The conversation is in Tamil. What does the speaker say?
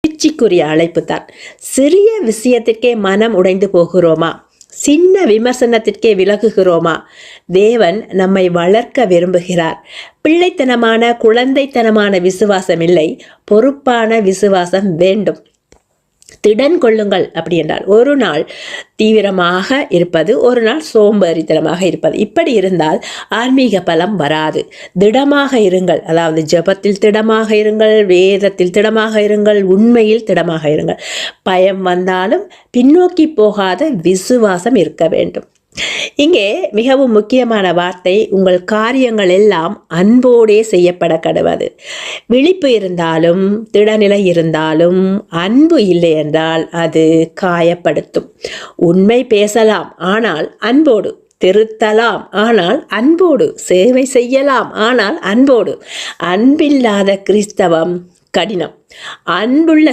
மகிழ்ச்சிக்குரிய அழைப்பு தான். சிறிய விஷயத்திற்கே மனம் உடைந்து போகிறோமா? சின்ன விமர்சனத்திற்கே விலகுகிறோமா? தேவன் நம்மை வளர்க்க விரும்புகிறார். பிள்ளைத்தனமான குழந்தைத்தனமான விசுவாசம் இல்லை, பொறுப்பான விசுவாசம் வேண்டும். திடன் கொள்ளுங்கள் அப்படி என்றால் ஒரு நாள் தீவிரமாக இருப்பது, ஒரு நாள் சோம்பேறித்தனமாக இருப்பது. இப்படி இருந்தால் ஆன்மீக பலம் வராது. திடமாக இருங்கள், அதாவது ஜெபத்தில் திடமாக இருங்கள், வேதத்தில் திடமாக இருங்கள், உண்மையில் திடமாக இருங்கள். பயம் வந்தாலும் பின்னோக்கி போகாத விசுவாசம் இருக்க வேண்டும். இங்கே மிகவும் முக்கியமான வார்த்தை, உங்கள் காரியங்கள் எல்லாம் அன்போடே செய்யப்பட கடவது. விழிப்பு இருந்தாலும் திடநிலை இருந்தாலும் அன்பு இல்லை என்றால் அது காயப்படுத்தும். உண்மை பேசலாம், ஆனால் அன்போடு. திருத்தலாம், ஆனால் அன்போடு. சேவை செய்யலாம், ஆனால் அன்போடு. அன்பில்லாத கிறிஸ்தவம் கடினம். அன்புள்ள